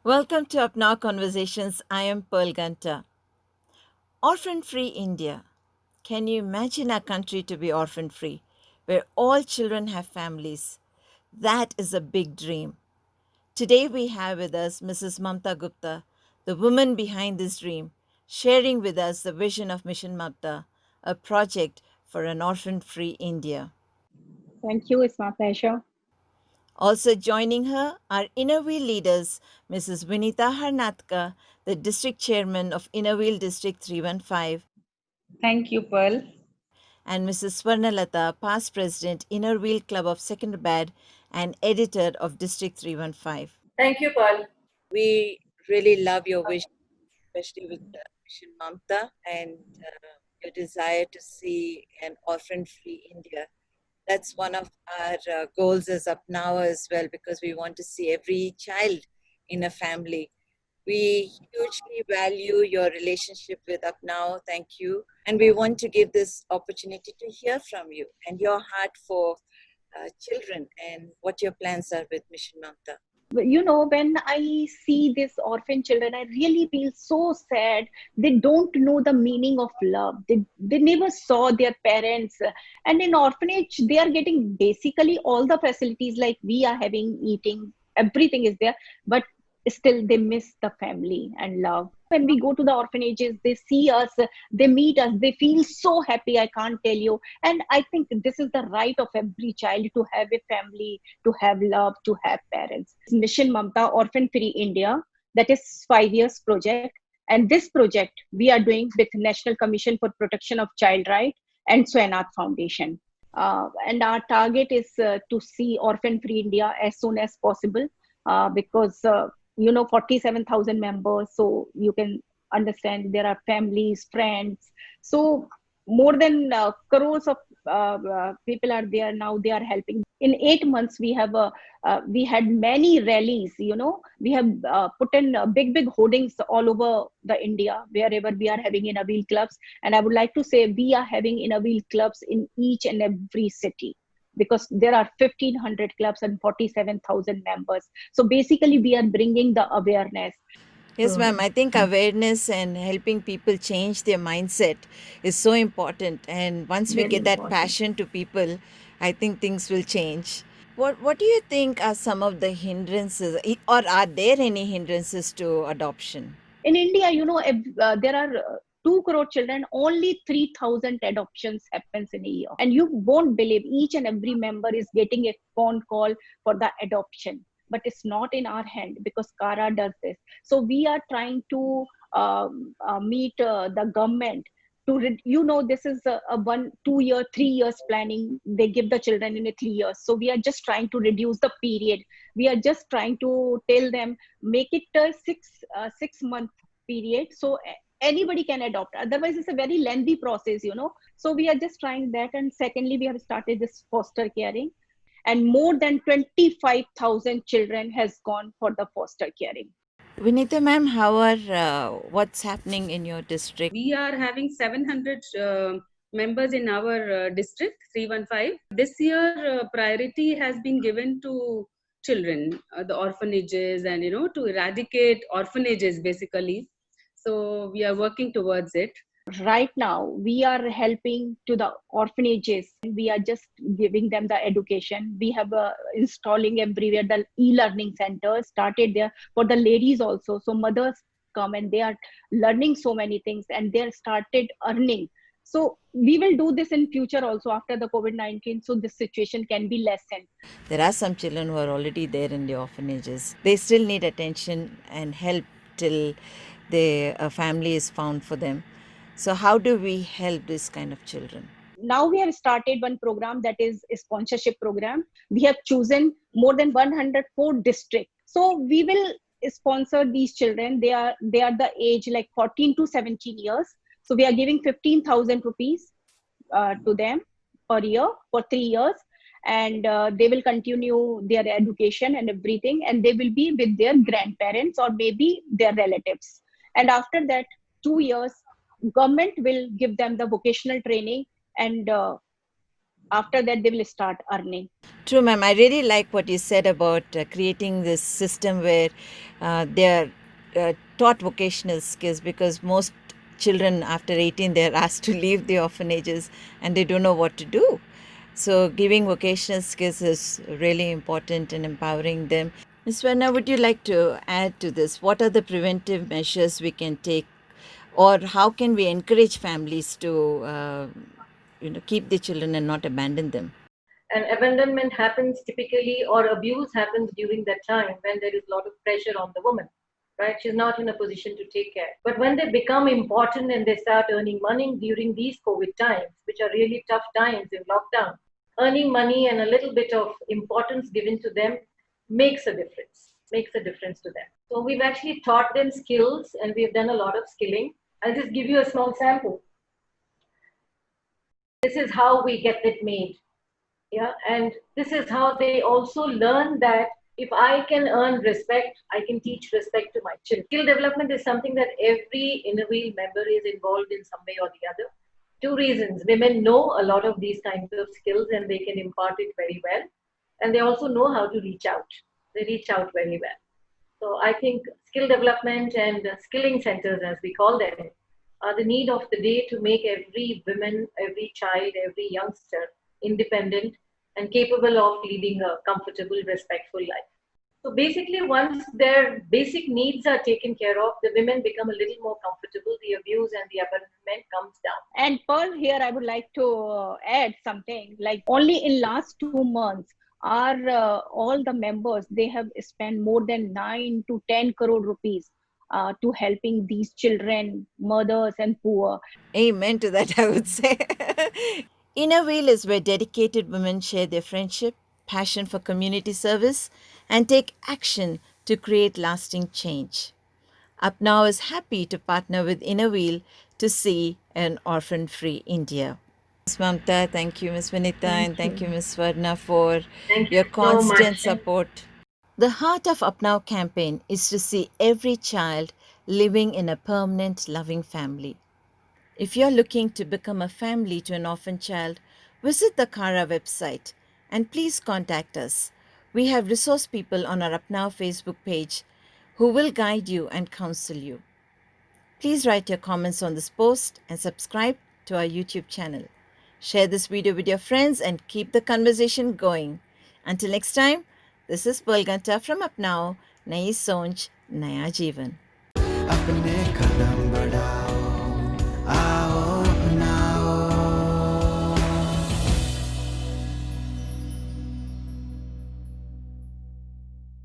Welcome to Up Now Conversations. I am Pearl Ganta. Orphan Free India. Can you imagine a country to be orphan free, where all children have families? That is a big dream. Today we have with us Mrs. Mamta Gupta, the woman behind this dream, sharing with us the vision of Mission Mamta, a project for an orphan free India. Thank you. It's my pleasure. Also joining her are Innerwheel leaders, Mrs. Vinita Harnatka, the district chairman of Innerwheel District 315, Thank you, Pearl. and Mrs. Swarnalata, past president, Innerwheel Club of Secunderabad and editor of District 315. Thank you, Paul. We really love your vision, especially with Mission Mamta and your desire to see an orphan-free India. That's one of our goals as Up Now as well, because we want to see every child in a family. We hugely value your relationship with Up Now. Thank you. And we want to give this opportunity to hear from you and your heart for children and what your plans are with Mission Mamta. When I see these orphan children, I really feel so sad. They don't know the meaning of love. They never saw their parents. And in orphanage, they are getting basically all the facilities like we are having, eating, everything is there. But still, they miss the family and love. When we go to the orphanages, they see us, they meet us, they feel so happy. I can't tell you. And I think this is the right of every child to have a family, to have love, to have parents. Mission Mamta Orphan Free India, that is 5 years project. And this project we are doing with National Commission for Protection of Child Right and Swanath Foundation. And our target is to see Orphan Free India as soon as possible because 47,000 members, so you can understand there are families, friends, so more than crores of people are there now. They are helping. In 8 months we had many rallies. We have put in big hoardings all over the India wherever we are having inner wheel clubs. And I would like to say we are having inner wheel clubs in each and every city, because there are 1,500 clubs and 47,000 members. So basically, we are bringing the awareness. Yes, ma'am. I think awareness and helping people change their mindset is so important. And once we Very get that important. passion to people, I think things will change. What do you think are some of the hindrances, or are there any hindrances to adoption? In India, there are 2 crore children, only 3,000 adoptions happens in a year. And you won't believe each and every member is getting a phone call for the adoption. But it's not in our hand because Kara does this. So we are trying to meet the government to this is a 1 2 year 3 years planning. They give the children in a 3 years, so we are just trying to reduce the period. We are just trying to tell them make it a 6 month period, so anybody can adopt. Otherwise it's a very lengthy process. So we are just trying that. And secondly, we have started this foster caring, and more than 25,000 children has gone for the foster caring. Vinita, ma'am, how are what's happening in your district? We are having 700 members in our district 315. This year, priority has been given to children, the orphanages, and to eradicate orphanages basically. So we are working towards it. Right now we are helping to the orphanages. We are just giving them the education. We have installing everywhere the e-learning centers started there for the ladies also, so mothers come and they are learning so many things and they are started earning. So we will do this in future also after the COVID-19, so this situation can be lessened. There are some children who are already there in the orphanages. They still need attention and help till the family is found for them. So, how do we help this kind of children? Now we have started one program, that is a sponsorship program. We have chosen more than 104 districts, so we will sponsor these children. They are the age like 14 to 17 years, so we are giving 15,000 rupees to them per year for 3 years. And they will continue their education and everything, and they will be with their grandparents or maybe their relatives. And after that 2 years, government will give them the vocational training, and after that they will start earning. True, ma'am. I really like what you said about creating this system where they're taught vocational skills, because most children after 18 they're asked to leave the orphanages and they don't know what to do. So giving vocational skills is really important and empowering them. Ms. Swarna, would you like to add to this? What are the preventive measures we can take, or how can we encourage families to keep the children and not abandon them? And abandonment happens typically, or abuse happens during that time when there is a lot of pressure on the woman, right? She's not in a position to take care. But when they become important and they start earning money during these COVID times, which are really tough times in lockdown, earning money and a little bit of importance given to them makes a difference to them. So we've actually taught them skills, and we've done a lot of skilling. I'll just give you a small sample. This is how we get it made. Yeah, and this is how they also learn that if I can earn respect, I can teach respect to my children. Skill development is something that every Innerwheel member is involved in some way or the other. Two reasons: women know a lot of these kinds of skills and they can impart it very well, and they also know how to reach out. They reach out very well. So I think skill development and skilling centers, as we call them, are the need of the day to make every woman, every child, every youngster independent and capable of leading a comfortable, respectful life. So basically, once their basic needs are taken care of, the women become a little more comfortable, the abuse and the abandonment comes down. And Pearl, here I would like to add something, like only in last 2 months, our all the members, they have spent more than 9 to 10 crore rupees to helping these children, mothers and poor. Amen to that, I would say. Innerwheel is where dedicated women share their friendship, passion for community service, and take action to create lasting change. UpNow is happy to partner with Innerwheel to see an orphan-free India. Ms. Mamta, thank you, Ms. Vinita, and thank you, Ms. Swarna, for Thank your you so constant much. support. The heart of UpNow campaign is to see every child living in a permanent, loving family. If you're looking to become a family to an orphan child, visit the Kara website and please contact us. We have resource people on our UpNow Facebook page who will guide you and counsel you. Please write your comments on this post and subscribe to our YouTube channel. Share this video with your friends and keep the conversation going. Until next time, this is Pearl Ganta from UpNow. Nayi Sonch, Naya Jeevan. अपने कदम बढ़ा